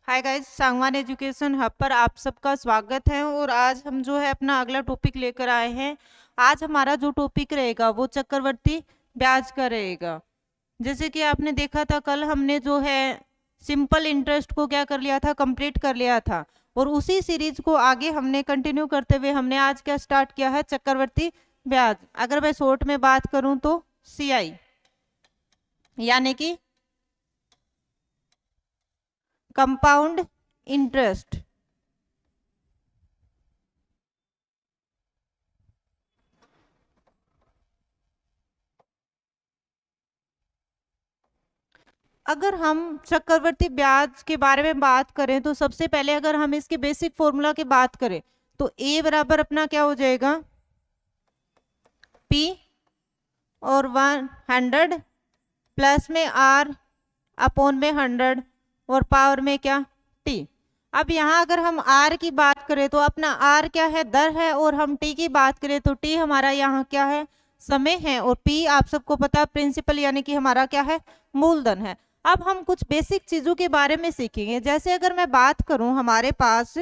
Hi guys, Sangwan education hub पर आप सबका स्वागत है। और आज हम जो है अपना अगला टॉपिक लेकर आए हैं। आज हमारा जो टॉपिक रहेगा वो चक्रवर्ती ब्याज का रहेगा। जैसे कि आपने देखा था, कल हमने जो है सिंपल इंटरेस्ट को क्या कर लिया था, कंप्लीट कर लिया था। और उसी सीरीज को आगे हमने कंटिन्यू करते हुए हमने आज क्या स्टार्ट किया है, चक्रवर्ती ब्याज। अगर मैं शॉर्ट में बात करूं तो CI, यानी कि कंपाउंड इंटरेस्ट। अगर हम चक्रवर्ती ब्याज के बारे में बात करें तो सबसे पहले अगर हम इसके बेसिक फॉर्मूला की बात करें तो A बराबर अपना क्या हो जाएगा, P और 100 प्लस में R अपॉन में 100 और पावर में क्या, T। अब यहाँ अगर हम R की बात करें तो अपना R क्या है, दर है। और हम T की बात करें तो T हमारा यहाँ क्या है, समय है। और P आप सबको पता है प्रिंसिपल, यानी कि हमारा क्या है, मूलधन है। अब हम कुछ बेसिक चीजों के बारे में सीखेंगे। जैसे अगर मैं बात करूं, हमारे पास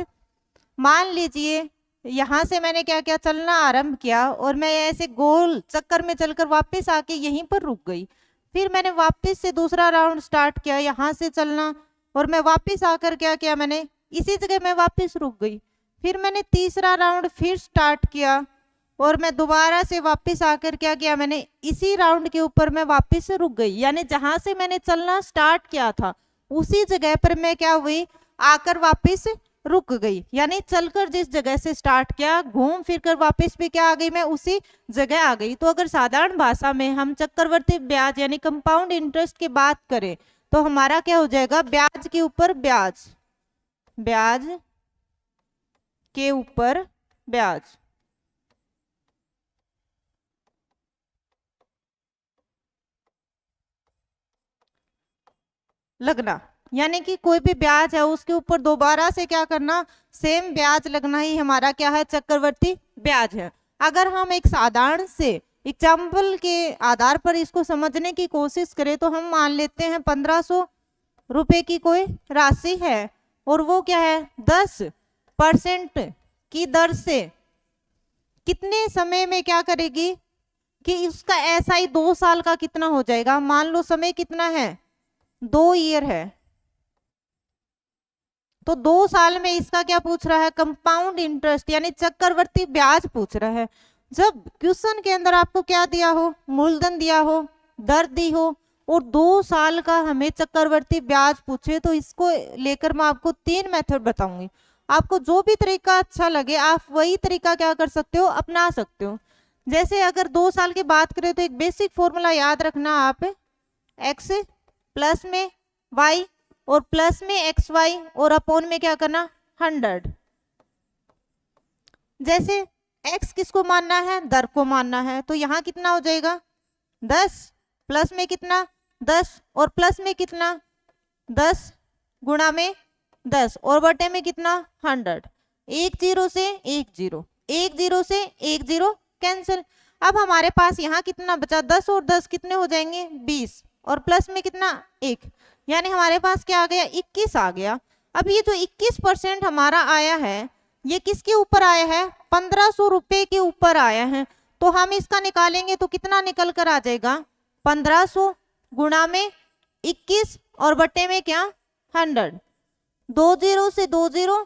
मान लीजिए यहां से मैंने क्या क्या चलना आरंभ किया और मैं ऐसे गोल चक्कर में चलकर वापस आके यहीं पर रुक गई। फिर मैंने वापस से दूसरा राउंड स्टार्ट किया यहां से चलना, और मैं वापस आकर क्या किया, मैंने इसी जगह मैं वापस रुक गई। फिर मैंने तीसरा राउंड फिर स्टार्ट किया और मैं दोबारा से वापस आकर क्या किया, मैंने इसी राउंड के ऊपर मैं वापस से रुक गई। यानी जहां से मैंने चलना स्टार्ट किया था उसी जगह पर मैं क्या हुई, आकर वापस रुक गई। यानी चलकर जिस जगह से स्टार्ट किया, घूम फिर कर वापस भी क्या आ गई, मैं उसी जगह आ गई। तो अगर साधारण भाषा में हम चक्रवर्ती ब्याज यानी कंपाउंड इंटरेस्ट की बात करें तो हमारा क्या हो जाएगा, ब्याज के ऊपर ब्याज, ब्याज के ऊपर ब्याज लगना। यानी कि कोई भी ब्याज है उसके ऊपर दोबारा से क्या करना, सेम ब्याज लगना ही हमारा क्या है, चक्रवर्ती ब्याज है। अगर हम एक साधारण से एग्जाम्पल के आधार पर इसको समझने की कोशिश करें तो हम मान लेते हैं 1500 रुपए की कोई राशि है और वो क्या है, 10% की दर से कितने समय में क्या करेगी कि इसका SI 2 साल का कितना हो जाएगा। मान लो समय कितना है, 2 ईयर है, तो 2 साल में इसका क्या पूछ रहा है, कंपाउंड इंटरेस्ट यानी चक्रवर्ती ब्याज पूछ रहा है। जब क्वेश्चन के अंदर आपको क्या दिया हो, मूलधन दिया हो, दर दी हो और 2 साल का हमें चक्रवर्ती ब्याज पूछे, तो इसको लेकर मैं आपको 3 मेथड बताऊंगी। आपको जो भी तरीका अच्छा लगे आप वही तरीका क्या कर सकते हो, अपना सकते हो। जैसे अगर 2 साल की बात करें तो एक बेसिक फॉर्मूला याद रखना आप, x प्लस में y और प्लस में XY और अपॉन में क्या करना, 100। जैसे x किसको मानना है, दर को मानना है, तो यहाँ कितना हो जाएगा, 10 प्लस में कितना, 10 और प्लस में कितना, 10 गुणा में 10 और बटे में कितना, 100। एक जीरो से एक जीरो, एक जीरो से एक जीरो कैंसिल। अब हमारे पास यहाँ कितना बचा, 10 और 10 कितने हो जाएंगे, 20 और प्लस में कितना, 1, यानी हमारे पास क्या आ गया, 21 आ गया। अब ये जो 21% हमारा आया है ये किसके ऊपर आया है, 1500 रुपए के ऊपर आया है। तो हम इसका निकालेंगे तो कितना निकल कर आ जाएगा, 1500 गुणा में 21 और बटे में क्या, 100। 2 जीरो से 2 जीरो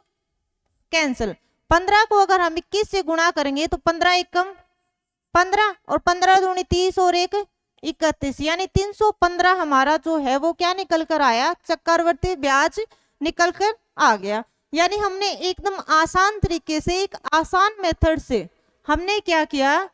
कैंसिल। 15 को अगर हम 21 से गुणा करेंगे तो 15 एकम 15 और 15 दूनी 30 और 1 31, यानी 315 हमारा जो है वो क्या निकल कर आया, चक्रवर्ती ब्याज निकल कर आ गया। यानी हमने एकदम आसान तरीके से, एक आसान मेथड से हमने क्या किया,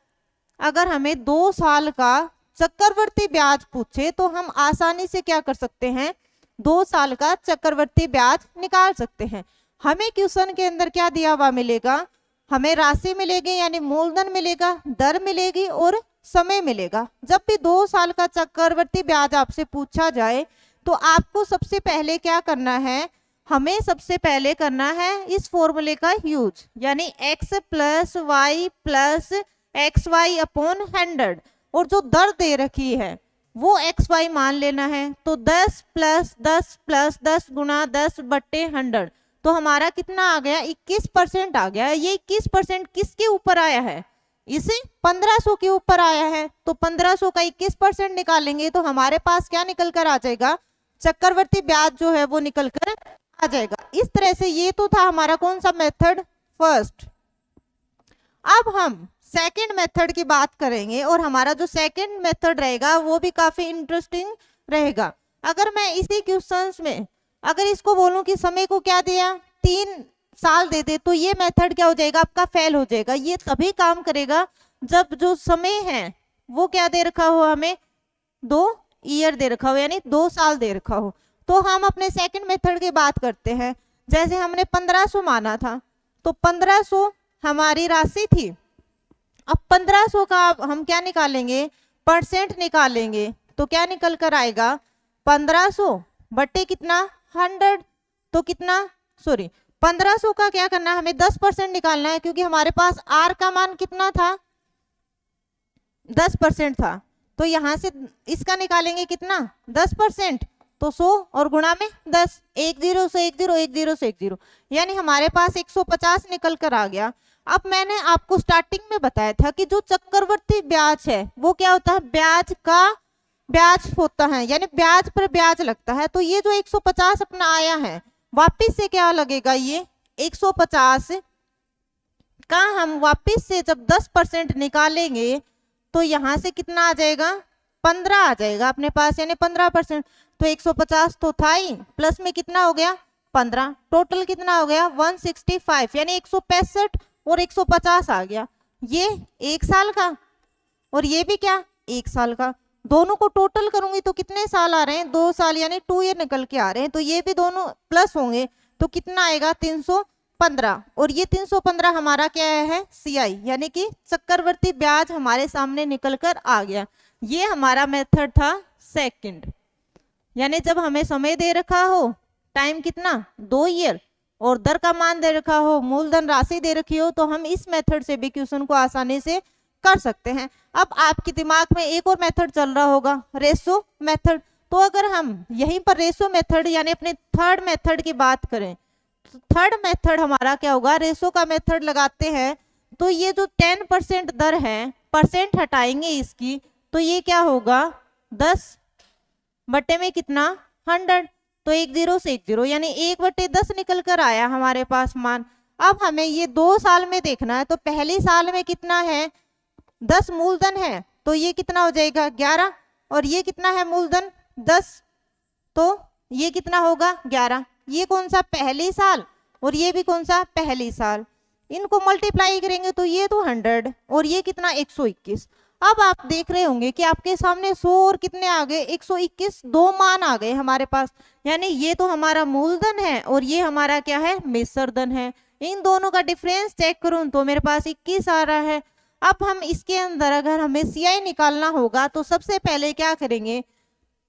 अगर हमें 2 साल का चक्रवर्ती ब्याज पूछे तो हम आसानी से क्या कर सकते हैं, 2 साल का चक्रवर्ती ब्याज निकाल सकते हैं। हमें क्वेश्चन के अंदर क्या दिया हुआ मिलेगा, हमें राशि मिलेगी यानी मूलधन मिलेगा, दर मिलेगी और समय मिलेगा। जब भी 2 साल का चक्रवर्ती ब्याज आपसे पूछा जाए तो आपको सबसे पहले क्या करना है, हमें सबसे पहले करना है इस फॉर्मूले का यूज, यानी x plus y plus XY upon 100। और जो दर दे रखी है वो एक्स वाई मान लेना है। तो 10 प्लस 10 गुणा 10/100, तो हमारा कितना आ गया, 21% आ गया। ये 21% किसके ऊपर आया है, इसे 1500 के ऊपर आया है। तो 1500 का 21% निकालेंगे तो हमारे पास क्या निकल कर आ जाएगा, चक्रवर्ती ब्याज जो है वो निकल कर आ जाएगा। इस तरह से ये तो था हमारा कौन सा मेथड, फर्स्ट। अब हम सेकंड मेथड की बात करेंगे और हमारा जो सेकंड मेथड रहेगा वो भी काफी इंटरेस्टिंग रहेगा। अगर मैं इसी क्वेश्चंस में अगर इसको बोलूं कि समय को क्या दिया, 3 साल दे दे, तो ये मेथड क्या हो जाएगा, आपका फेल हो जाएगा। ये तभी काम करेगा जब जो समय है वो क्या दे रखा हो, हमें 2 ईयर दे रखा हो, यानी 2 साल दे रखा हो। तो हम अपने सेकंड मेथड की बात करते हैं। जैसे हमने 1500 माना था, तो 1500 हमारी राशि थी। अब 1500 का हम क्या निकालेंगे, परसेंट निकालेंगे। तो क्या निकल कर आएगा, 1500 बटे कितना, 100। तो कितना, सॉरी 1500 का क्या करना है, हमें 10% निकालना है, क्योंकि हमारे पास आर का मान कितना था, 10% था। तो यहां से इसका निकालेंगे कितना, 10%। तो 100 और गुणा में 10, 1 0 से 1 0, 1 0 से 1 0, यानी हमारे पास 150 निकल कर आ गया। अब मैंने आपको स्टार्टिंग में बताया था कि जो चक्रवर्ती ब्याज है वो क्या होता है, ब्याज का ब्याज होता है, यानी ब्याज पर ब्याज लगता है। तो ये जो 150 अपना आया है, वापिस से क्या लगेगा, ये 150 का हम वापिस से जब 10% निकालेंगे तो यहां से कितना आ जाएगा, 15 आ जाएगा अपने पास, यानी 15%। तो 150 तो था ही, प्लस में कितना हो गया, 15, टोटल कितना हो गया, 165, यानी 165 और 150 आ गया। ये 1 साल का और ये भी क्या, 1 साल का। दोनों को टोटल करूंगी तो कितने साल आ रहे हैं, 2 साल, यानी 2 ईयर निकल के आ रहे हैं। तो ये भी दोनों प्लस होंगे तो कितना आएगा, 315। और ये 315 हमारा क्या है, सीआई, यानी कि चक्रवर्ती ब्याज हमारे सामने निकल कर आ गया। ये हमारा मेथड था सेकंड, यानी जब हमें समय दे रखा हो, टाइम कितना, 2 ईयर, और दर का मान दे रखा हो, मूलधन राशि दे रखी हो, तो हम इस मेथड से भी क्वेश्चन को आसानी से कर सकते हैं। अब आपके दिमाग में एक और मेथड चल रहा होगा, रेशो मेथड। तो अगर हम यहीं पर रेशो मेथड यानी अपने थर्ड मेथड की बात करें, तो थर्ड मेथड हमारा क्या होगा, रेशो का मेथड लगाते हैं। तो ये जो 10% दर है, परसेंट हटाएंगे इसकी, तो ये क्या होगा, 10 बटे में कितना, 100। तो 1 0 से 1 0, यानी 1/10 निकल कर आया हमारे पास मान। अब हमें ये 2 साल में देखना है। तो पहली साल में कितना है, 10 मूलधन है, तो ये कितना हो जाएगा, 11, और ये कितना है मूलधन, 10, तो ये कितना होगा, 11। ये कौन सा, पहली साल, और ये भी कौन सा, पहली साल। इनको मल्टीप्लाई करेंगे तो ये तो 100, और ये कितना, 121। अब आप देख रहे होंगे कि आपके सामने 100 और कितने आ गए, 121, 2 मान आ गए हमारे पास। यानी ये तो हमारा मूलधन है और ये हमारा क्या है, मिश्रधन है। इन दोनों का डिफरेंस चेक करूं तो मेरे पास 21 आ रहा है। अब हम इसके अंदर अगर हमें सीआई निकालना होगा तो सबसे पहले क्या करेंगे,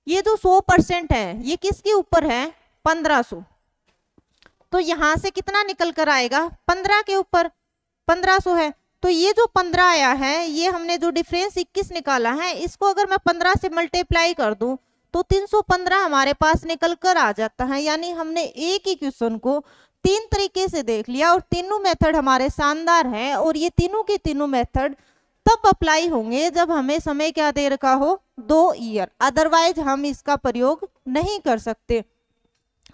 ये जो 100% है ये किसके ऊपर है, 1500। तो यहां से कितना निकल कर आएगा, 15 के ऊपर 1500 है। तो ये जो 15 आया है, ये हमने जो डिफरेंस 21 निकाला है, इसको अगर मैं 15 से मल्टीप्लाई कर दूं तो 315 हमारे पास निकल कर आ जाता है। यानी हमने एक ही क्वेश्चन को 3 तरीके से देख लिया और तीनों मेथड हमारे शानदार हैं। और ये तीनों के तीनों मेथड तब अप्लाई होंगे जब हमें समय क्या दे रखा हो, 2 ईयर, अदरवाइज हम इसका प्रयोग नहीं कर सकते।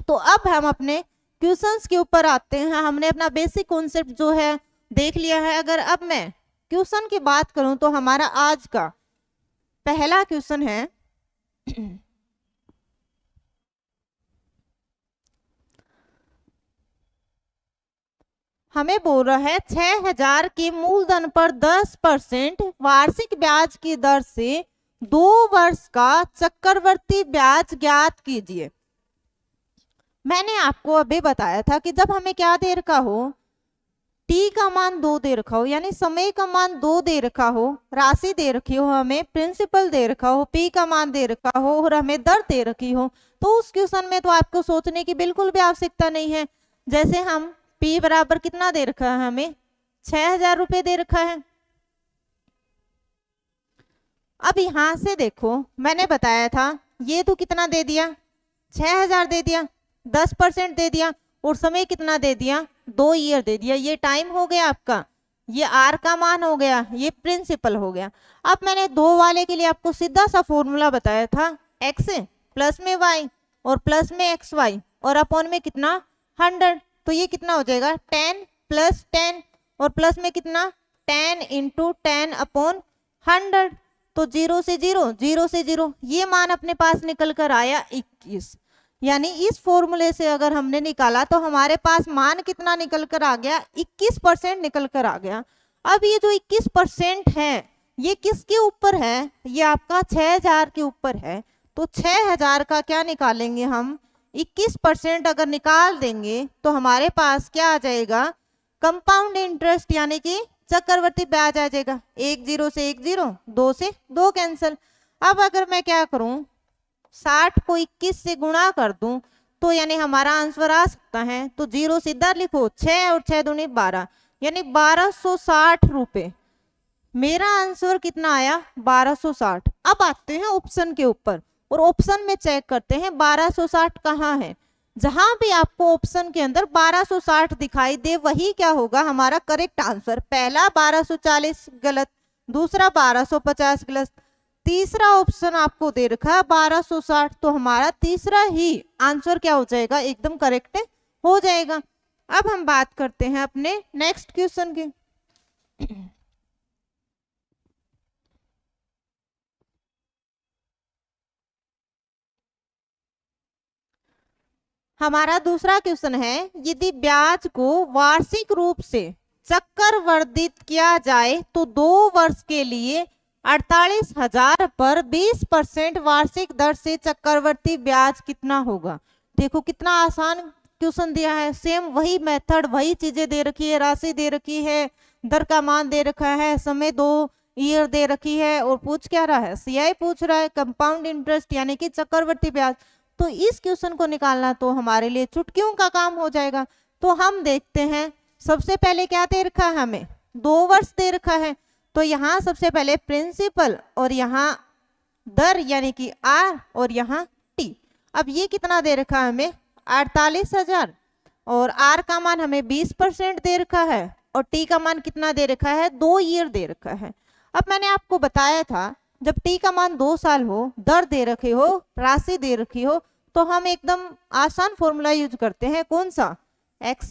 तो अब हम अपने क्वेश्चंस के ऊपर आते हैं। हमने अपना बेसिक कॉन्सेप्ट जो है देख लिया है। अगर अब मैं क्वेश्चन की बात करूं तो हमारा आज का पहला क्वेश्चन है हमें बोल रहा है 6000 के मूलधन पर 10% वार्षिक ब्याज की दर से 2 वर्ष का चक्रवर्ती ब्याज ज्ञात कीजिए। मैंने आपको अभी बताया था कि जब हमें क्या दे रखा हो, टी का मान 2 दे रखा हो, यानी समय का मान 2 दे रखा हो, राशि दे रखी हो, हमें प्रिंसिपल दे रखा हो, पी का मान दे रखा हो और हमें दर दे रखी हो, तो उस क्वेश्चन में तो आपको सोचने की बिल्कुल भी आवश्यकता नहीं है। जैसे हम पी बराबर कितना दे रखा है, हमें 6000 रुपए दे रखा है। अब यहाँ से देखो, मैंने बताया था ये तो कितना दे दिया, 6000 दे दिया, 10% दे दिया, और समय कितना दे दिया, 2 ईयर दे दिया। ये टाइम हो गया आपका, ये आर का मान हो गया, ये प्रिंसिपल हो गया। अब मैंने 2 वाले के लिए आपको सीधा सा फॉर्मूला बताया था, एक्स प्लस में वाई और प्लस में एक्स वाई और अपॉन में कितना 100। तो ये कितना हो जाएगा 10 प्लस 10 और प्लस में कितना 10 इंटू 10 अपॉन 100। तो 0 से 0, 0 से 0, ये मान अपने पास निकल कर आया 21। यानी इस फॉर्मूले से अगर हमने निकाला तो हमारे पास मान कितना निकल कर आ गया, 21% निकल कर आ गया। अब ये जो 21% है ये किसके ऊपर है, ये आपका 6000 के ऊपर है। तो 6000 का क्या निकालेंगे हम, 21% अगर निकाल देंगे तो हमारे पास क्या आ जाएगा, कंपाउंड इंटरेस्ट यानी कि चक्रवर्ती ब्याज आ जाएगा। 1 0 से 1 0, 2 से 2 कैंसिल। अब अगर मैं क्या करूं, 60 को 21 से गुणा कर दूं तो यानी हमारा आंसर आ सकता है। तो 0 सीधा लिखो, 6 और 6 दूनी 12, यानी 1260 रुपए। मेरा आंसर कितना आया, 1260। अब आते हैं ऑप्शन के ऊपर और ऑप्शन में चेक करते हैं 1260 कहाँ है। जहां भी आपको ऑप्शन के अंदर 1260 दिखाई दे वही क्या होगा हमारा करेक्ट आंसर। पहला 1240 गलत, दूसरा 1250 गलत, तीसरा ऑप्शन आपको दे रखा है 1260। तो हमारा तीसरा ही आंसर क्या हो जाएगा, एकदम करेक्ट हो जाएगा। अब हम बात करते हैं अपने नेक्स्ट क्वेश्चन की। हमारा दूसरा क्वेश्चन है, यदि ब्याज को वार्षिक रूप से चक्रवर्धित किया जाए तो 2 वर्ष के लिए 48,000 पर 20% वार्षिक दर से चक्रवर्ती ब्याज कितना होगा। देखो कितना आसान क्वेश्चन दिया है, सेम वही मेथड, वही चीजें दे रखी है, राशि दे रखी है, दर का मान दे रखा है, समय 2 ईयर दे रखी है, और पूछ क्या रहा है, सीआई पूछ रहा है, कंपाउंड इंटरेस्ट यानी कि चक्रवर्ती ब्याज। तो इस क्वेश्चन को निकालना तो हमारे लिए चुटकियों का काम हो जाएगा। तो हम देखते हैं, सबसे पहले क्या दे रखा है हमें, 2 वर्ष दे रखा है। तो यहाँ सबसे पहले प्रिंसिपल और यहाँ दर यानी कि आर और यहाँ टी। अब ये कितना दे रखा है हमें, 48,000, और आर का मान हमें 20% दे रखा है और टी का मान कितना दे रखा है, 2 ईयर दे रखा है। अब मैंने आपको बताया था जब टी का मान 2 साल हो, दर दे रखे हो, राशि दे रखी हो, तो हम एकदम आसान फॉर्मूला यूज करते हैं, कौन सा, एक्स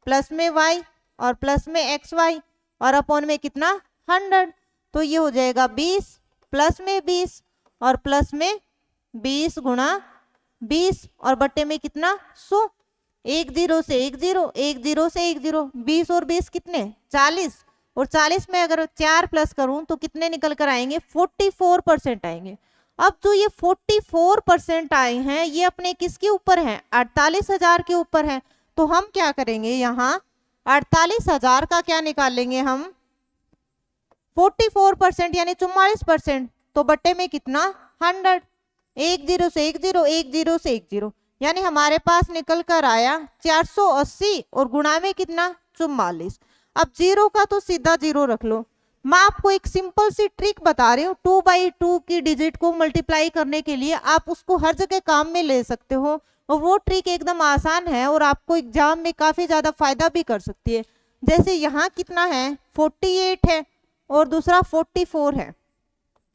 प्लस में वाई और प्लस में एक्स वाई और अपॉन में कितना 100। तो ये हो जाएगा 20 प्लस में 20 और प्लस में 20 गुणा 20 और बट्टे में कितना 100। 1 0 से 1 0, 1 0 से 1 0, 20 और 20 कितने 40, और 40 में अगर 4 प्लस करूं तो कितने निकल कर आएंगे, 44% आएंगे। अब जो ये 44% आए हैं ये अपने किसके ऊपर हैं, 48,000 के ऊपर है। तो हम क्या करेंगे, यहाँ 48,000 का क्या निकालेंगे हम, 44% यानी 44%, तो बट्टे में कितना 100। 1 0 से 1 0, 1 0 से 1 0, यानी हमारे पास निकल कर आया 480 और गुणा में कितना 44। अब 0 का तो सीधा 0 रख लो। मैं आपको एक सिंपल सी ट्रिक बता रही हूँ, 2/2 की डिजिट को मल्टीप्लाई करने के लिए आप उसको हर जगह काम में ले सकते हो, और वो ट्रिक एकदम आसान है और आपको एग्जाम में काफी ज्यादा फायदा भी कर सकती है। जैसे यहाँ कितना है, 48 है और दूसरा 44 है।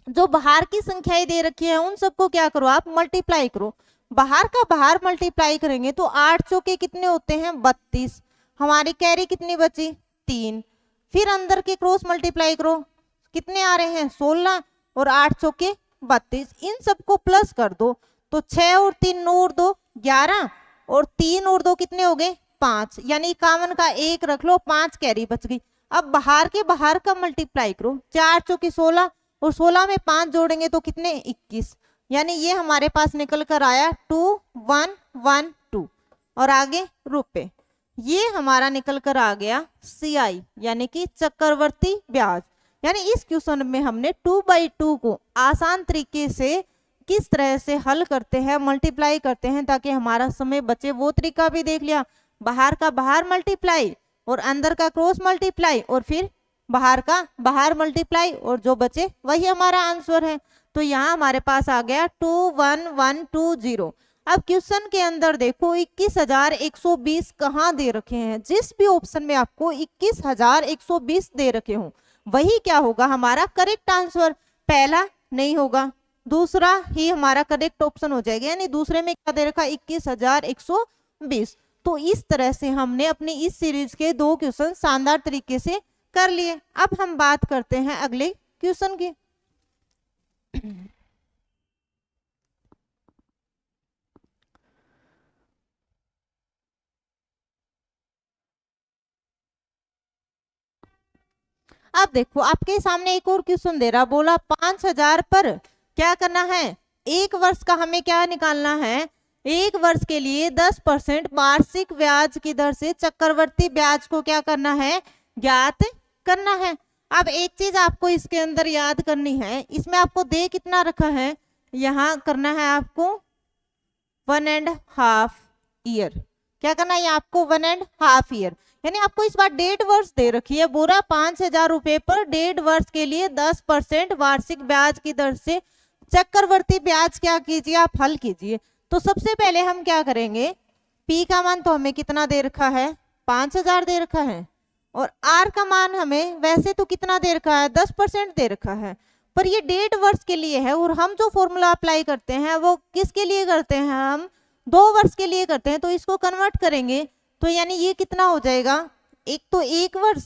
जो बाहर की संख्याएं दे रखी है उन सबको क्या करो, आप मल्टीप्लाई करो। बाहर का बाहर मल्टीप्लाई करेंगे तो 8 चौके कितने होते हैं, 32। हमारी कैरी कितनी बची, 3। फिर अंदर के क्रॉस मल्टीप्लाई करो, कितने आ रहे हैं, 16 और 8 चौके 32। इन सबको प्लस कर दो तो 6 और 3 9 और 2 11 और 3 और 2 कितने हो गए, 5, यानी 51 का 1 रख लो, 5 कैरी बच गई। अब बाहर के बाहर का मल्टीप्लाई करो, 4 चौके 16 और 16 में 5 जोड़ेंगे तो कितने 21, यानी ये हमारे पास निकल कर आया 2112 और आगे रुपए। ये हमारा निकल कर आ गया सीआई यानी कि चक्रवर्ती ब्याज। यानी इस क्वेश्चन में हमने 2/2 को आसान तरीके से किस तरह से हल करते हैं, मल्टीप्लाई करते हैं ताकि हमारा समय बचे, वो तरीका भी देख लिया। बाहर का बाहर मल्टीप्लाई और अंदर का क्रॉस मल्टीप्लाई और फिर बाहर का बाहर मल्टीप्लाई, और जो बचे वही हमारा आंसर है। तो यहाँ हमारे पास आ गया 21120। अब क्वेश्चन के अंदर देखो 21,120 कहाँ दे रखे हैं। जिस भी ऑप्शन में आपको 21,120 दे रखे हो वही क्या होगा हमारा करेक्ट आंसर, पहला नहीं होगा, दूसरा ही हमारा करेक्ट ऑप्शन हो जाएगा। यानी दूसरे में क्या दे रखा 21,120। तो इस तरह से हमने अपनी इस सीरीज के 2 क्वेश्चन शानदार तरीके से कर लिए। अब हम बात करते हैं अगले क्वेश्चन की। अब देखो आपके सामने एक और क्वेश्चन दे रहा, बोला 5,000 पर क्या करना है, 1 वर्ष का हमें क्या निकालना है, 1 वर्ष के लिए 10% वार्षिक ब्याज की दर से चक्रवर्ती ब्याज को क्या करना है, ज्ञात करना है। अब एक चीज आपको इसके अंदर याद करनी है, इसमें आपको दे कितना रखा है, यहाँ करना है आपको 1.5 ईयर। क्या करना है आपको 1.5 ईयर, यानी आपको इस बार 1.5 वर्ष दे रखी है। बोरा 5,000 रुपए पर 1.5 वर्ष के लिए 10% वार्षिक ब्याज की दर से चक्रवर्ती ब्याज क्या कीजिए, आप हल कीजिए। तो सबसे पहले हम क्या करेंगे, पी का मान तो हमें कितना दे रखा है 5,000 दे रखा है, और आर का मान हमें वैसे तो कितना दे रखा है 10% दे रखा है, पर ये 1.5 वर्ष के लिए है। और हम जो फॉर्मूला अप्लाई करते हैं वो किसके लिए करते हैं, हम 2 वर्ष के लिए करते हैं। तो इसको कन्वर्ट करेंगे तो यानी ये कितना हो जाएगा, एक तो 1 वर्ष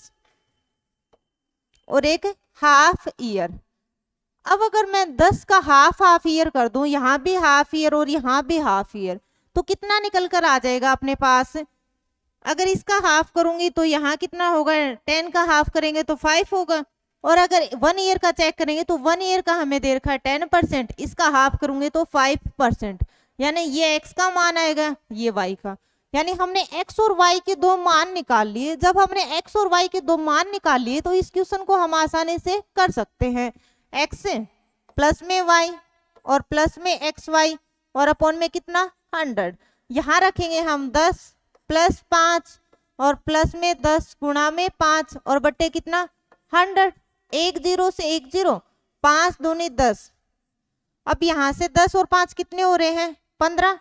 और एक हाफ ईयर। अब अगर मैं 10 का हाफ ईयर कर दूं, यहाँ भी हाफ ईयर और यहाँ भी हाफ ईयर, तो कितना निकल कर आ जाएगा अपने पास। अगर इसका हाफ करूंगी तो यहाँ कितना होगा, 10 का हाफ करेंगे तो 5 होगा। और अगर 1 ईयर का चेक करेंगे तो 1 ईयर का हमें दे रखा है 10%, इसका हाफ करूंगे तो 5%, यानी ये x का मान आएगा, ये y का। यानी हमने x और y के 2 मान निकाल लिए। जब हमने x और y के 2 मान निकाल लिए तो इस क्वेश्चन को हम आसानी से कर सकते हैं। x प्लस में y और प्लस में xy और अपॉन में कितना 100, यहाँ रखेंगे हम 10 प्लस 5 और प्लस में 10 गुणा में 5 और बट्टे कितना 100, 1 0 से 1 0, 5 दूनी 10। अब यहाँ से 10 और 5 कितने हो रहे हैं 15,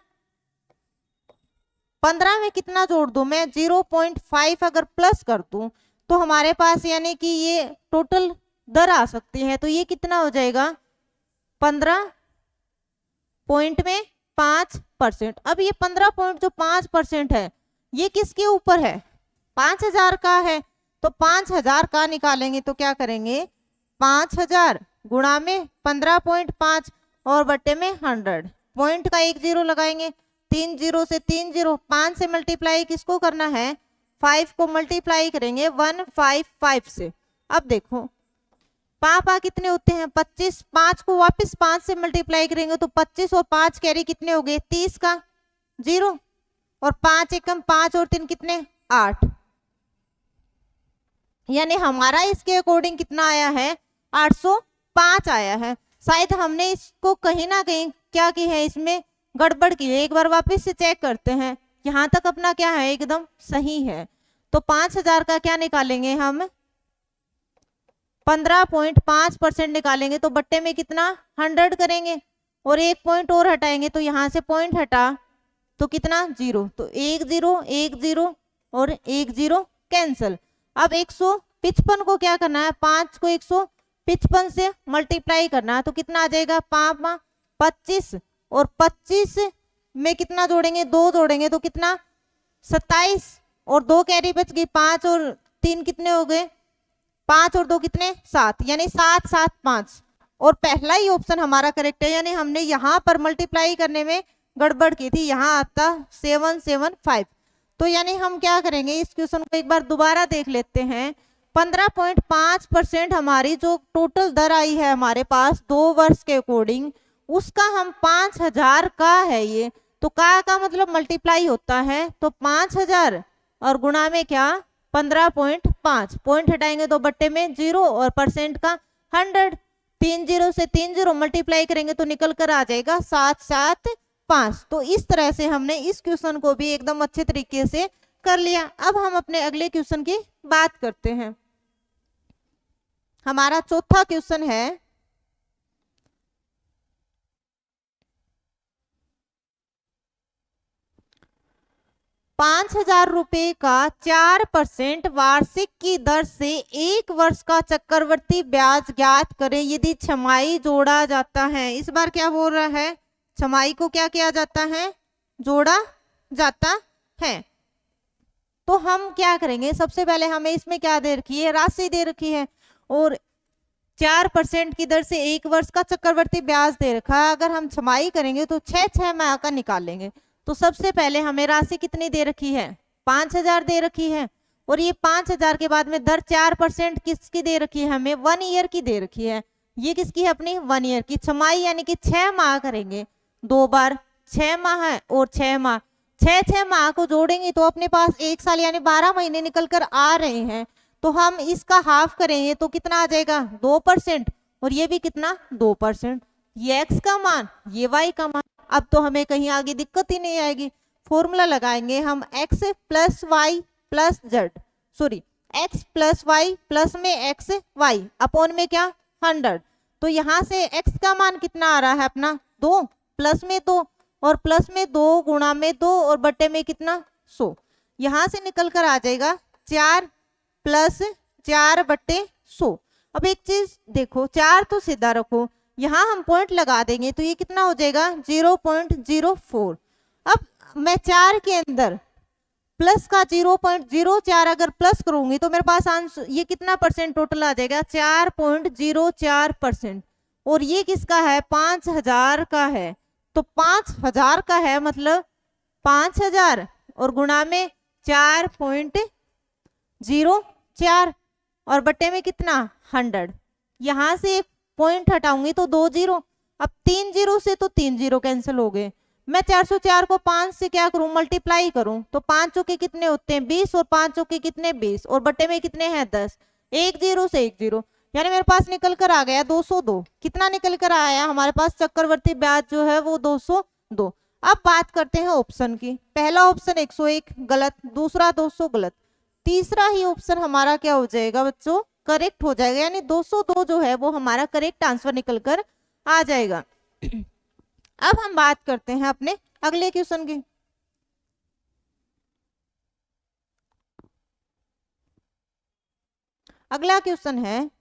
15 में कितना जोड़ दूं मैं 0.5 अगर प्लस कर दूं तो हमारे पास यानी कि ये टोटल दर आ सकती है। तो ये कितना हो जाएगा 15 पॉइंट में 5%। अब ये 15 पॉइंट जो 5% है ये किसके ऊपर है, 5,000 का है। तो 5,000 का निकालेंगे तो क्या करेंगे 5,000 गुणा में 15.5 और बट्टे में 100, पॉइंट का 1 0 लगाएंगे, 3 0 से 3 0, 5 से मल्टीप्लाई किसको करना है 5 को मल्टीप्लाई करेंगे 155 से। अब देखो पापा कितने होते हैं 25, 5 को वापस 5 से मल्टीप्लाई करेंगे तो 25 और 5 कैरी कितने हो गए 30 का 0, और 5 एकम 5 और 3 कितने 8, यानी हमारा इसके अकॉर्डिंग कितना आया है 805 आया है। शायद हमने इसको कहीं ना कहीं क्या की है, इसमें गड़बड़ की है। एक बार वापस से चेक करते हैं, यहाँ तक अपना क्या है एकदम सही है। तो 5,000 का क्या निकालेंगे हम 15.5% निकालेंगे तो बट्टे में कितना 100 करेंगे और 1 पॉइंट और हटाएंगे तो यहाँ से पॉइंट हटा तो कितना 0, तो 1 0 1 0 और 1 0 कैंसिल। अब 155 को क्या करना है 5 को 155 से मल्टीप्लाई करना है तो कितना आ जाएगा 5 25 और 25 में कितना जोड़ेंगे 2 जोड़ेंगे तो कितना 27 और 2 कैरी बच गई, 5 और 3 कितने हो गए 5 और 2 कितने 7, यानी 7 7 5, और पहला ही ऑप्शन हमारा करेक्ट है। यानी हमने यहाँ पर मल्टीप्लाई करने में गड़बड़ की थी, यहाँ आता 775। तो यानी हम क्या करेंगे इस क्वेश्चन को एक बार दोबारा देख लेते हैं। 15.5% हमारी जो टोटल दर आई है हमारे पास 2 वर्ष के अकॉर्डिंग, उसका हम 5,000 का है ये, तो का मतलब मल्टीप्लाई होता है तो 5,000 और गुणा में क्या 15.5, पॉइंट हटाएंगे तो बट्टे में 0 और परसेंट का 100, 3 0 से 3 0 मल्टीप्लाई करेंगे तो निकल कर आ जाएगा 775। तो इस तरह से हमने इस क्वेश्चन को भी एकदम अच्छे तरीके से कर लिया। अब हम अपने अगले क्वेश्चन की बात करते हैं। हमारा चौथा क्वेश्चन है 5,000 रुपए का 4% वार्षिक की दर से 1 वर्ष का चक्रवृद्धि ब्याज ज्ञात करें यदि छमाही जोड़ा जाता है। इस बार क्या बोल रहा है, छमाही को क्या किया जाता है, जोड़ा जाता है। तो हम क्या करेंगे, सबसे पहले हमें इसमें क्या दे रखी है, राशि दे रखी है और 4% की दर से 1 वर्ष का चक्रवृद्धि ब्याज दे रखा है। अगर हम छमाही करेंगे तो 6 माह का निकालेंगे। तो सबसे पहले हमें राशि कितनी दे रखी है, 5,000 दे रखी है और ये 5,000 के बाद में दर 4% किसकी दे रखी है, हमें 1 ईयर की दे रखी है। ये किसकी है, अपनी 1 ईयर की। छमाही यानी कि 6 माह करेंगे, 2 बार 6 माह है और 6 माह, 6 माह को जोड़ेंगे तो अपने पास 1 साल यानी 12 महीने निकल कर आ रहे हैं। तो हम इसका हाफ करेंगे तो कितना आ जाएगा, 2% और ये भी कितना, 2%। ये x का मान, ये y का मान। अब तो हमें कहीं आगे दिक्कत ही नहीं आएगी। फॉर्मूला लगाएंगे हम x plus y plus z, sorry x plus y plus में x y अपॉन में क्या 100। तो यहाँ से x का मान कितना आ रहा है अपना 2 प्लस में 2 और प्लस में 2 गुणा में 2 और बट्टे में कितना 100। यहाँ से निकल कर आ जाएगा 4 प्लस 4/100। अब एक चीज देखो, 4 तो सीधा रखो, यहाँ हम पॉइंट लगा देंगे तो ये कितना हो जाएगा 0.04। अब मैं 4 के अंदर प्लस का 0.04 अगर प्लस करूंगी तो मेरे पास आंसर ये कितना परसेंट टोटल आ जाएगा 4.04%। और ये किसका है, 5,000 का है। तो 5,000 का है मतलब 5,000 और गुणा में 4.04 और बट्टे में कितना 100। यहां से एक पॉइंट हटाऊंगी तो 2 जीरो, अब 3 जीरो से तो 3 जीरो कैंसिल हो गए। मैं 404 को 5 से क्या करूं, मल्टीप्लाई करूं तो 5 चौके कितने होते हैं 20 और 5 चौके कितने 20 और बट्टे में कितने हैं 10। 1 जीरो से 1 जीरो यानी मेरे पास निकल कर आ गया 202। कितना निकल कर आया हमारे पास, चक्रवर्ती ब्याज जो है वो 202। अब बात करते हैं ऑप्शन की। पहला ऑप्शन 101 गलत, दूसरा 200 गलत, तीसरा ही ऑप्शन हमारा क्या हो जाएगा बच्चों, करेक्ट हो जाएगा। यानी 202 जो है वो हमारा करेक्ट आंसर निकल कर आ जाएगा। अब हम बात करते हैं अपने अगले क्वेश्चन की। अगला क्वेश्चन है,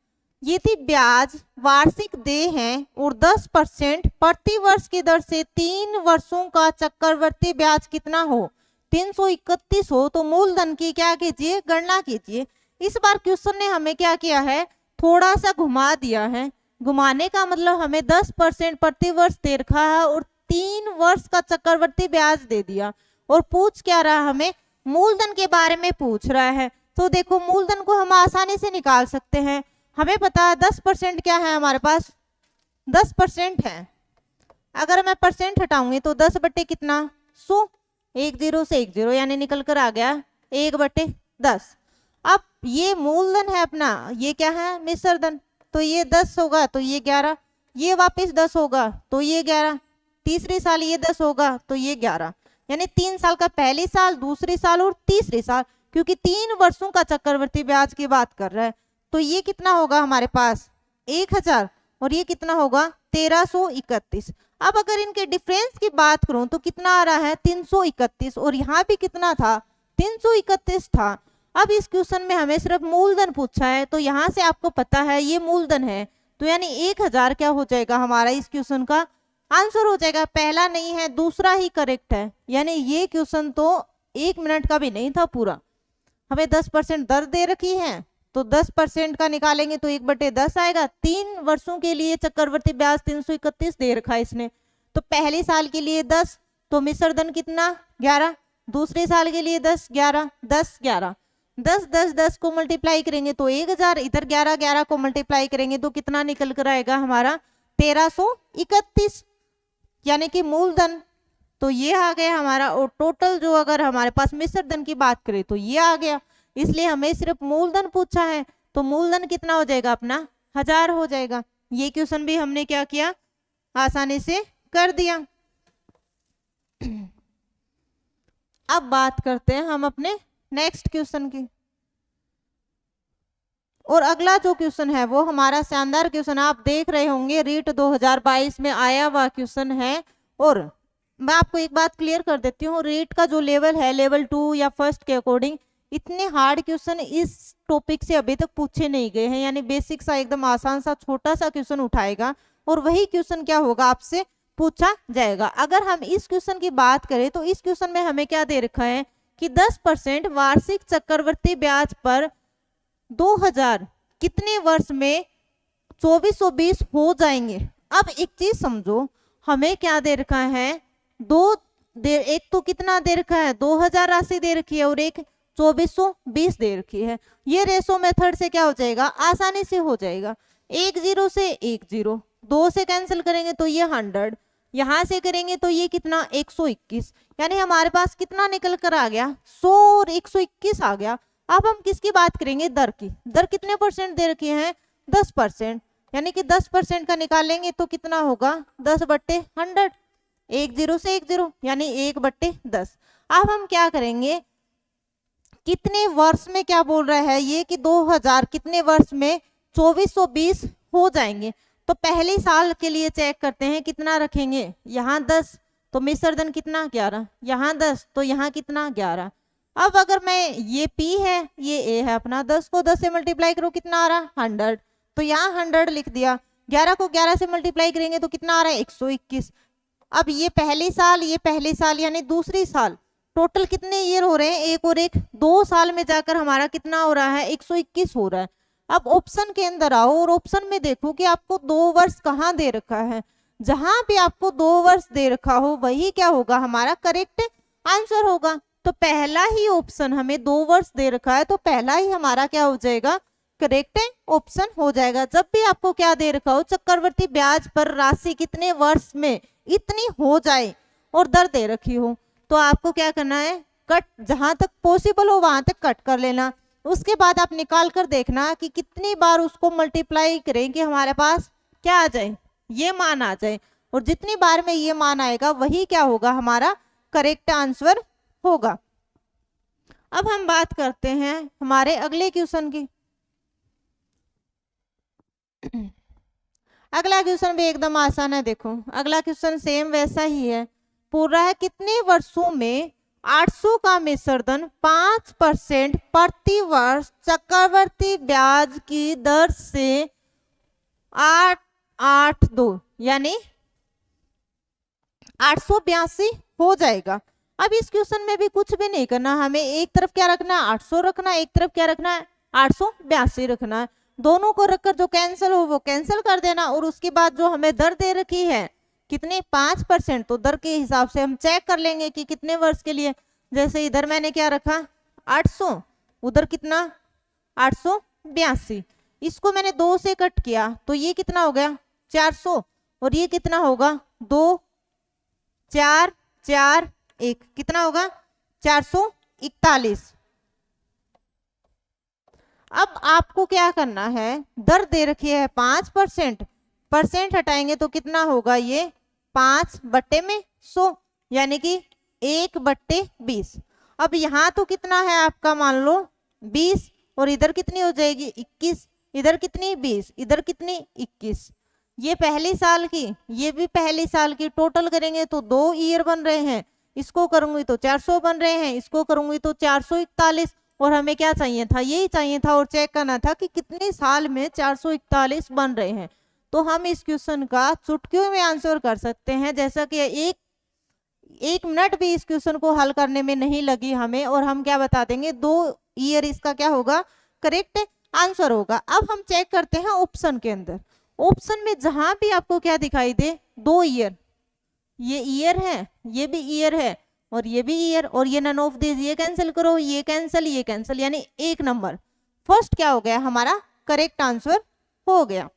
यदि ब्याज वार्षिक देय है और 10% प्रति वर्ष की दर से 3 वर्षों का चक्रवर्ती ब्याज कितना हो, 331 हो, तो मूलधन की क्या कीजिए, गणना कीजिए। इस बार क्वेश्चन ने हमें क्या किया है, थोड़ा सा घुमा दिया है। घुमाने का मतलब हमें 10% प्रति वर्ष दे रखा है और 3 वर्ष का चक्रवर्ती ब्याज दे दिया और पूछ क्या रहा, हमें मूलधन के बारे में पूछ रहा है। तो देखो मूलधन को हम आसानी से निकाल सकते हैं। हमें पता है 10% क्या है हमारे पास, 10% है। अगर मैं परसेंट हटाऊंगी तो 10 बट्टे कितना 100, 1 जीरो से 1 जीरो यानी निकल कर आ गया 1/10। अब ये मूलधन है अपना, ये क्या है मिश्रधन, तो ये 10 होगा तो ये 11, ये वापस 10 होगा तो ये 11, तीसरी साल ये 10 होगा तो ये 11, यानी 3 साल का, पहली साल दूसरी साल और तीसरी साल, क्योंकि 3 वर्षों का चक्रवर्ती ब्याज की बात कर रहा है। तो ये कितना होगा हमारे पास 1,000 और ये कितना होगा 1331। अब अगर इनके डिफरेंस की बात करूं तो कितना आ रहा है 331 और यहाँ भी कितना था 331 था। अब इस क्वेश्चन में हमें सिर्फ मूलधन पूछा है तो यहाँ से आपको पता है ये मूलधन है, तो यानी 1,000 क्या हो जाएगा हमारा इस क्वेश्चन का आंसर हो जाएगा। पहला नहीं है दूसरा ही करेक्ट है, यानी ये क्वेश्चन तो 1 मिनट का भी नहीं था पूरा। हमें 10% दर दे रखी है तो 10% का निकालेंगे तो 1/10 आएगा। 3 वर्षों के लिए चक्रवर्ती ब्याज 331 दे रखा है इसने, तो पहले साल के लिए 10 तो मिश्रधन कितना 11, दूसरे साल के लिए 10 11 10 11 10 10 10 को मल्टीप्लाई करेंगे तो 1,000, इधर 11 11 को मल्टीप्लाई करेंगे तो कितना निकल कर आएगा हमारा 1331, यानी कि मूलधन तो ये आ गया हमारा। और टोटल जो अगर हमारे पास मिश्रधन की बात करें तो ये आ गया, इसलिए हमें सिर्फ मूलधन पूछा है तो मूलधन कितना हो जाएगा अपना 1000 हो जाएगा। ये क्वेश्चन भी हमने क्या किया आसानी से कर दिया। अब बात करते हैं हम अपने नेक्स्ट क्वेश्चन की। और अगला जो क्वेश्चन है वो हमारा शानदार क्वेश्चन आप देख रहे होंगे, रीट 2022 में आया हुआ क्वेश्चन है। और मैं आपको एक बात क्लियर कर देती हूँ, रीट का जो लेवल है लेवल 2 या फर्स्ट के अकॉर्डिंग इतने हार्ड क्वेश्चन इस टॉपिक से अभी तक पूछे नहीं गए हैं, यानी बेसिक सा एकदम आसान सा छोटा सा क्वेश्चन उठाएगा और वही क्वेश्चन क्या होगा आपसे पूछा जाएगा। अगर हम इस क्वेश्चन की बात करें तो इस क्वेश्चन में हमें क्या दे रखा है कि 10% वार्षिक चक्रवृद्धि ब्याज पर 2000 कितने वर्ष में 2420 हो जाएंगे। अब एक चीज समझो, हमें क्या दे रखा है, एक तो कितना दे रखा है 2000 राशि दे रखी है और एक 2420 दे रखी है। ये रेशो मेथड से क्या हो जाएगा, आसानी से हो जाएगा। 1 0 से 1 0, 2 से कैंसिल करेंगे तो ये 100, यहां से करेंगे तो ये कितना 121, यानी हमारे पास कितना निकल कर आ गया 100 और 121 आ गया। अब हम किसकी बात करेंगे, दर की। दर कितने परसेंट दे रखी है 10%, यानी कि 10% का निकालेंगे तो कितना होगा 10/100, 1 0 से 1 0 यानी 1/10। अब हम क्या करेंगे, कितने वर्ष में क्या बोल रहा है ये कि 2000 कितने वर्ष में 2420 हो जाएंगे। तो पहले साल के लिए चेक करते हैं कितना रखेंगे, यहाँ 10 तो मिश्रधन कितना 11, यहाँ 10 तो यहाँ कितना 11। अब अगर मैं ये P है ये A है अपना, 10 को 10 से मल्टीप्लाई करो कितना आ रहा 100, तो यहाँ 100 लिख दिया। 11 को 11 से मल्टीप्लाई करेंगे तो कितना आ रहा है 121। अब ये पहले साल यानी दूसरी साल, टोटल कितने ईयर हो रहे हैं, एक और एक 2 साल में जाकर हमारा कितना हो रहा है 121 हो रहा है। अब ऑप्शन के अंदर आओ और ऑप्शन में देखो कि आपको 2 वर्ष कहाँ दे रखा है। जहां भी आपको 2 वर्ष दे रखा हो वही क्या होगा हमारा करेक्ट आंसर होगा। तो पहला ही ऑप्शन हमें 2 वर्ष दे रखा है तो पहला ही हमारा क्या हो जाएगा करेक्ट ऑप्शन हो जाएगा। जब भी आपको क्या दे रखा हो चक्रवृद्धि ब्याज पर राशि कितने वर्ष में इतनी हो जाए और दर दे रखी हो तो आपको क्या करना है, कट जहां तक पॉसिबल हो वहां तक कट कर लेना। उसके बाद आप निकाल कर देखना कि कितनी बार उसको मल्टीप्लाई करें कि हमारे पास क्या आ जाए, ये मान आ जाए, और जितनी बार में ये मान आएगा वही क्या होगा हमारा करेक्ट आंसर होगा। अब हम बात करते हैं हमारे अगले क्वेश्चन की। अगला क्वेश्चन भी एकदम आसान है, देखो अगला क्वेश्चन सेम वैसा ही है। पूछ रहा है कितने वर्षों में 800 का मिश्रधन 5% प्रति वर्ष चक्रवृद्धि ब्याज की दर से 882 यानी 882 हो जाएगा। अब इस क्वेश्चन में भी कुछ भी नहीं करना, हमें एक तरफ क्या रखना है 800 रखना है, एक तरफ क्या रखना है 882 रखना है। दोनों को रखकर जो कैंसिल हो वो कैंसिल कर देना और उसके बाद जो हमें दर दे रखी है कितने 5%, तो दर के हिसाब से हम चेक कर लेंगे कि कितने वर्ष के लिए। जैसे इधर मैंने क्या रखा 800, उधर कितना 882, इसको मैंने 2 से कट किया तो ये कितना हो गया 400 और ये कितना होगा 2 4 4 1 कितना होगा 441। अब आपको क्या करना है, दर दे रखी है 5%, परसेंट हटाएंगे तो कितना होगा ये 5/100 यानी कि 1/20। अब यहाँ तो कितना है आपका मान लो 20 और इधर कितनी हो जाएगी 21, इधर कितनी 20, इधर कितनी 21। ये पहले साल की ये भी पहले साल की, टोटल करेंगे तो 2 ईयर बन रहे हैं, इसको करूंगी तो 400 बन रहे हैं, इसको करूंगी तो 441। और हमें क्या चाहिए था, यही चाहिए था और चेक करना था कि कितने साल में 441 बन रहे हैं। तो हम इस क्वेश्चन का चुटकियों में आंसर कर सकते हैं, जैसा कि एक मिनट भी इस क्वेश्चन को हल करने में नहीं लगी हमें, और हम क्या बता देंगे 2 ईयर इसका क्या होगा करेक्ट आंसर होगा। अब हम चेक करते हैं ऑप्शन के अंदर, ऑप्शन में जहां भी आपको क्या दिखाई दे 2 ईयर, ये ईयर है ये भी ईयर है और ये भी ईयर, और ये नन ऑफ दिस ये कैंसिल करो, ये कैंसिल यानी 1 नंबर फर्स्ट क्या हो गया हमारा करेक्ट आंसर हो गया।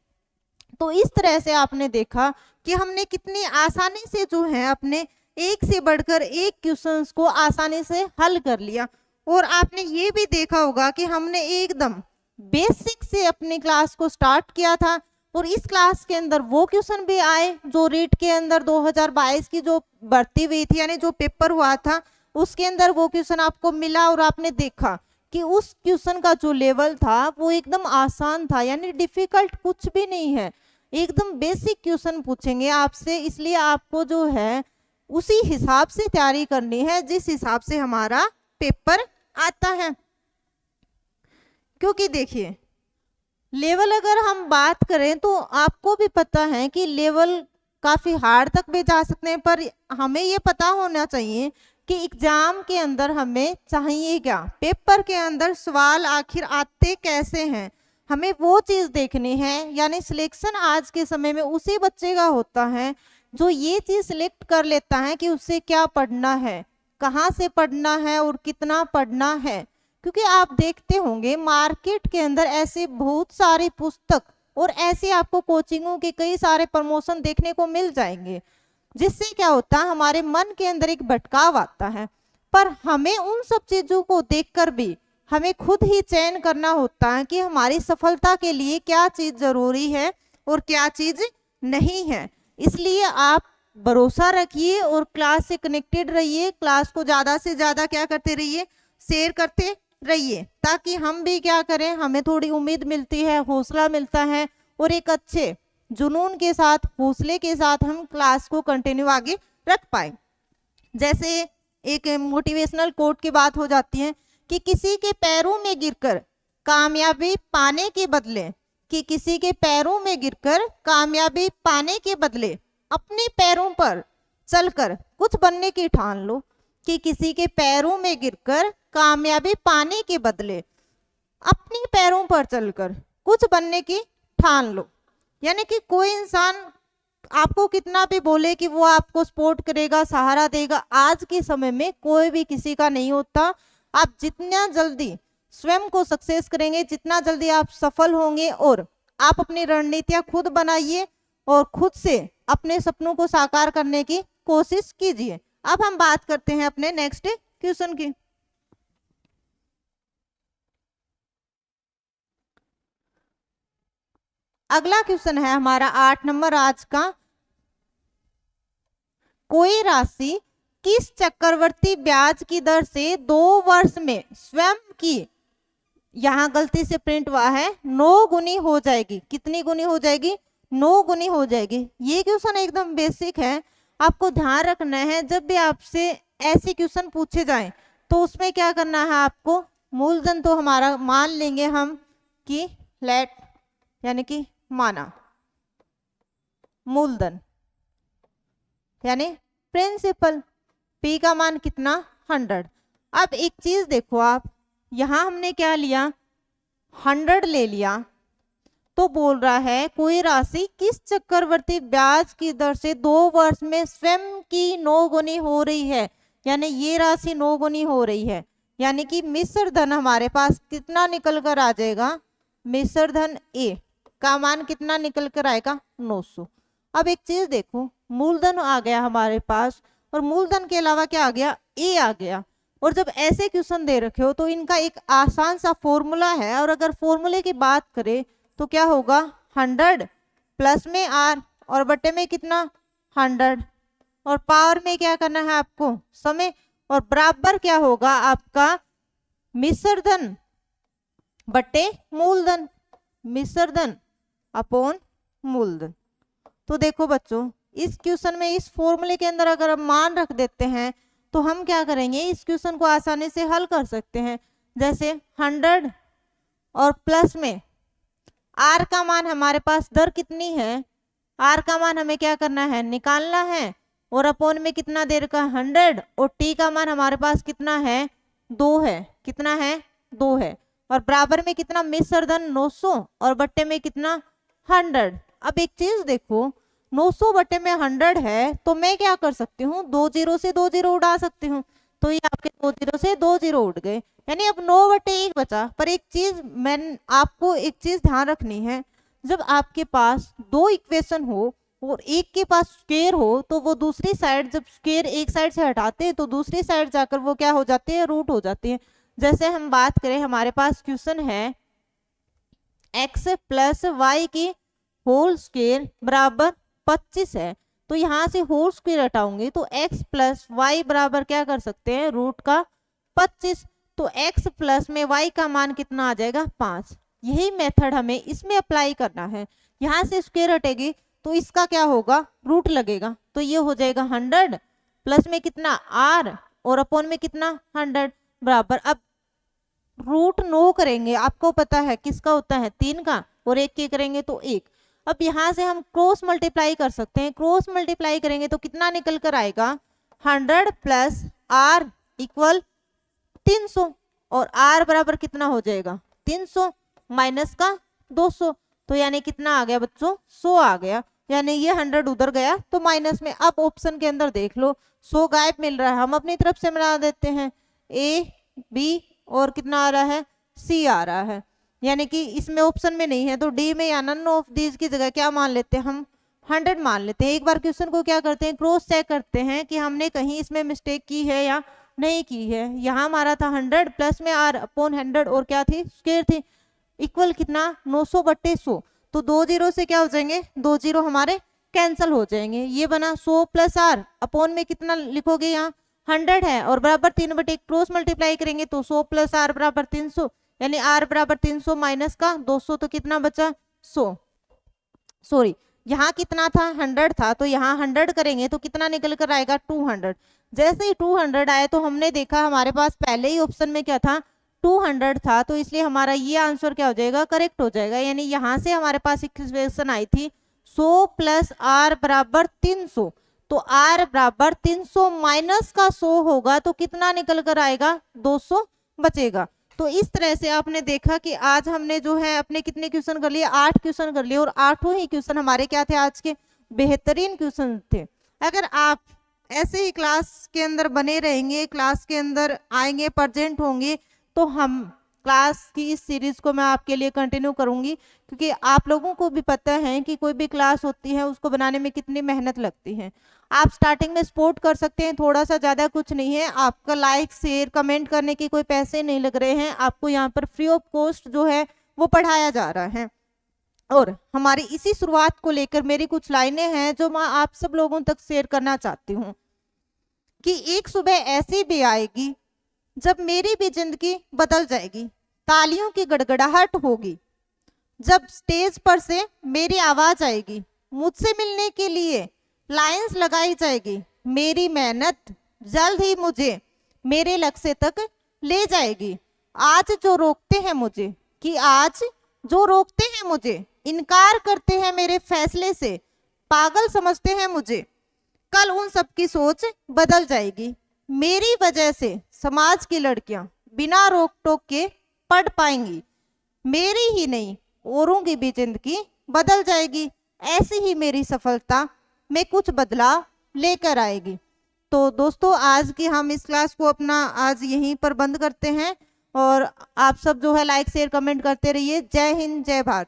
तो इस तरह से आपने देखा कि हमने कितनी आसानी से जो है अपने एक से बढ़कर एक क्वेश्चंस को आसानी से हल कर लिया। और आपने ये भी देखा होगा कि हमने एकदम बेसिक से अपनी क्लास को स्टार्ट किया था और इस क्लास के अंदर वो क्वेश्चन भी आए जो रीट के अंदर 2022 की जो भर्ती हुई थी यानी जो पेपर हुआ था उसके अंदर वो क्वेश्चन आपको मिला और आपने देखा कि उस क्वेश्चन का जो लेवल था वो एकदम आसान था, यानी डिफिकल्ट कुछ भी नहीं है, एकदम बेसिक क्वेश्चन पूछेंगे आपसे। इसलिए आपको जो है उसी हिसाब से तैयारी करनी है जिस हिसाब से हमारा पेपर आता है। क्योंकि देखिए लेवल अगर हम बात करें तो आपको भी पता है कि लेवल काफी हार्ड तक भी जा सकते हैं, पर हमें ये पता होना चाहिए कि एग्जाम के अंदर हमें चाहिए क्या, पेपर के अंदर सवाल आखिर आते कैसे हैं, हमें वो चीज देखनी है। यानी सिलेक्शन आज के समय में उसी बच्चे का होता है जो ये चीज सिलेक्ट कर लेता है कि उससे क्या पढ़ना है, कहाँ से पढ़ना है और कितना पढ़ना है। क्योंकि आप देखते होंगे मार्केट के अंदर ऐसे बहुत सारी पुस्तक और ऐसे आपको कोचिंगों के कई सारे प्रमोशन देखने को मिल जाएंगे, जिससे क्या होता है हमारे मन के अंदर एक भटकाव आता है। पर हमें उन सब चीजों को देखकर भी हमें खुद ही चयन करना होता है कि हमारी सफलता के लिए क्या चीज जरूरी है और क्या चीज नहीं है। इसलिए आप भरोसा रखिए और क्लास से कनेक्टेड रहिए, क्लास को ज्यादा से ज्यादा क्या करते रहिए, शेयर करते रहिए, ताकि हम भी क्या करें, हमें थोड़ी उम्मीद मिलती है, हौसला मिलता है और एक अच्छे जुनून के साथ, हौसले के साथ हम क्लास को कंटिन्यू आगे रख पाए। जैसे एक मोटिवेशनल कोट की बात हो जाती है कि किसी के पैरों में गिरकर कामयाबी पाने के बदले, कि किसी के पैरों में गिरकर कामयाबी पाने के बदले अपने पैरों पर चलकर कुछ बनने की ठान लो, कि किसी के पैरों में गिरकर कामयाबी पाने के बदले अपने पैरों पर चलकर कुछ बनने की ठान लो। यानी कि कोई इंसान आपको कितना भी बोले कि वो आपको सपोर्ट करेगा, सहारा देगा, आज के समय में कोई भी किसी का नहीं होता। आप जितना जल्दी स्वयं को सक्सेस करेंगे, जितना जल्दी आप सफल होंगे, और आप अपनी रणनीतियां खुद बनाइए और खुद से अपने सपनों को साकार करने की कोशिश कीजिए। अब हम बात करते हैं अपने नेक्स्ट क्वेश्चन की। अगला क्वेश्चन है हमारा 8 नंबर आज का। कोई राशि किस चक्रवर्ती ब्याज की दर से 2 वर्ष में स्वयं की, यहां गलती से प्रिंट हुआ है, 9 गुनी हो जाएगी। कितनी गुनी हो जाएगी? 9 गुनी हो जाएगी। ये क्वेश्चन एकदम बेसिक है, आपको ध्यान रखना है जब भी आपसे ऐसे क्वेश्चन पूछे जाएं तो उसमें क्या करना है आपको, मूलधन तो हमारा मान लेंगे हम कि लेट, यानी कि माना मूलधन यानी प्रिंसिपल, पी का मान कितना 100। अब एक चीज देखो आप, यहां हमने क्या लिया 100 ले लिया, तो बोल रहा है कोई राशि किस चक्रवर्ती ब्याज की दर से 2 वर्ष में स्वयं की 9 गुनी हो रही है, यानी ये राशि 9 गुनी हो रही है। यानी कि मिश्र धन हमारे पास कितना निकल कर आ जाएगा, मिश्र धन ए का मान कितना निकल कर आएगा 900। अब एक चीज देखो, मूलधन आ गया हमारे पास और मूलधन के अलावा क्या आ गया, ए आ गया। और जब ऐसे क्वेश्चन दे रखे हो तो इनका एक आसान सा फॉर्मूला है, और अगर फॉर्मूले की बात करें तो क्या होगा 100 प्लस में आर और बटे में कितना 100 और पावर में क्या करना है आपको समय, और बराबर क्या होगा आपका मिश्र धन बटे मूलधन, मिश्र धन अपॉन मूलधन। तो देखो बच्चों इस क्वेश्चन में इस फॉर्मूले के अंदर अगर हम मान रख देते हैं तो हम क्या करेंगे, इस क्वेश्चन को आसानी से हल कर सकते हैं। जैसे 100 और प्लस में आर का मान हमारे पास दर कितनी है, आर का मान हमें क्या करना है निकालना है, और अपॉन में कितना देर का 100, और टी का मान हमारे पास कितना है 2 है, कितना है 2 है, और बराबर में कितना मिश्र धन 900 और बट्टे में कितना 100। अब एक चीज देखो 900 बटे में 100 है तो मैं क्या कर सकती हूँ, 2 जीरो से 2 जीरो उड़ा सकती हूँ, तो ये आपके 2 जीरो से 2 जीरो उड़ गए, यानी अब 9 बटे 1 बचा। पर एक चीज मैं आपको एक चीज ध्यान रखनी है, जब आपके पास 2 इक्वेशन हो और एक के पास स्क्वायर हो तो वो दूसरी साइड, जब स्क्वायर एक साइड से हटाते हैं तो दूसरी साइड जाकर वो क्या हो जाते हैं, रूट हो जाते हैं। जैसे हम बात करें हमारे पास क्वेश्चन है x प्लस वाई की होल स्क्वायर बराबर 25 है, तो यहां से होल स्क्वायर हटाऊंगी तो x प्लस वाई बराबर क्या कर सकते हैं रूट का 25। तो x प्लस में y का मान कितना आ जाएगा 5। यही मेथड हमें इसमें अप्लाई करना है। यहाँ से स्क्वायर हटेगी तो इसका क्या होगा, रूट लगेगा, तो ये हो जाएगा 100 प्लस में कितना r और अपॉन में कितना 100 बराबर। अब रूट 9 करेंगे, आपको पता है किसका होता है 3 का, और 1 के करेंगे तो 1। अब यहाँ से हम क्रॉस मल्टीप्लाई कर सकते हैं, क्रॉस मल्टीप्लाई करेंगे तो कितना निकल कर आएगा 100 प्लस r इक्वल 300, और r बराबर कितना हो जाएगा 300 माइनस का 200, तो यानी कितना आ गया बच्चों 100 आ गया, यानी ये 100 उधर गया तो माइनस में। अब ऑप्शन के अंदर देख लो 100 गायब मिल रहा है, हम अपनी तरफ से बना देते हैं a b और कितना आ रहा है c आ रहा है, यानी कि इसमें ऑप्शन में नहीं है तो डी में या नन ऑफ दीज की जगह क्या मान लेते हैं हम 100 मान लेते हैं। एक बार क्वेश्चन को क्या करते हैं क्रॉस चेक करते हैं कि हमने कहीं इसमें मिस्टेक की है या नहीं की है। यहाँ हमारा था 100 प्लस में r अपॉन 100 और क्या थी स्क्वायर थी, इक्वल कितना 900/100, तो 2 जीरो से क्या हो जाएंगे 2 जीरो हमारे कैंसिल हो जाएंगे। ये बना 100 प्लस r अपॉन में कितना लिखोगे यहाँ 100 है और बराबर 3/1 क्रॉस मल्टीप्लाई करेंगे तो 100 प्लस r बराबर 300, यानी r बराबर 300 माइनस का 200, तो कितना बचा 100। सॉरी यहाँ कितना था 100 था, तो यहाँ 100 करेंगे तो कितना निकल कर आएगा 200। जैसे ही 200 आए तो हमने देखा हमारे पास पहले ही ऑप्शन में क्या था 200 था, तो इसलिए हमारा ये आंसर क्या हो जाएगा करेक्ट हो जाएगा। यानी यहाँ से हमारे पास इक्वेशन आई थी 100 प्लस r बराबर 300, तो r बराबर 300 माइनस का 100 होगा तो कितना निकल कर आएगा 200 बचेगा। तो इस तरह से आपने देखा कि आज हमने जो है अपने कितने क्वेश्चन कर लिए 8 क्वेश्चन कर लिए, और 8 ही क्वेश्चन हमारे क्या थे आज के बेहतरीन क्वेश्चन थे। अगर आप ऐसे ही क्लास के अंदर बने रहेंगे, क्लास के अंदर आएंगे प्रेजेंट होंगे, तो हम क्लास की इस सीरीज को मैं आपके लिए कंटिन्यू करूंगी, क्योंकि आप लोगों को भी पता है कि कोई भी क्लास होती है उसको बनाने में कितनी मेहनत लगती है। आप स्टार्टिंग में सपोर्ट कर सकते हैं, थोड़ा सा ज़्यादा कुछ नहीं है, आपका लाइक शेयर कमेंट करने के कोई पैसे नहीं लग रहे हैं, आपको यहाँ पर फ्री ऑफ कॉस्ट जो है वो पढ़ाया जा रहा है। और हमारी इसी शुरुआत को लेकर मेरी कुछ लाइनें हैं जो मैं आप सब लोगों तक शेयर करना चाहती हूँ कि एक सुबह ऐसी भी आएगी जब मेरी भी जिंदगी बदल जाएगी, तालियों की गड़गड़ाहट होगी, जब स्टेज पर से मेरी आवाज आएगी, मुझसे मिलने के लिए लाइंस लगाई जाएगी, मेरी मेहनत जल्द ही मुझे मेरे लक्ष्य तक ले जाएगी। आज जो रोकते हैं मुझे, कि आज जो रोकते हैं मुझे, इनकार करते हैं मेरे फैसले से, पागल समझते हैं मुझे, कल उन सब की सोच बदल जाएगी। मेरी वजह से समाज की लड़कियां बिना रोक टोक के पढ़ पाएंगी, मेरी ही नहीं औरों की भी जिंदगी बदल जाएगी। ऐसी ही मेरी सफलता में कुछ बदलाव लेकर आएगी। तो दोस्तों आज की हम इस क्लास को अपना आज यहीं पर बंद करते हैं, और आप सब जो है लाइक शेयर कमेंट करते रहिए। जय हिंद जय भारत।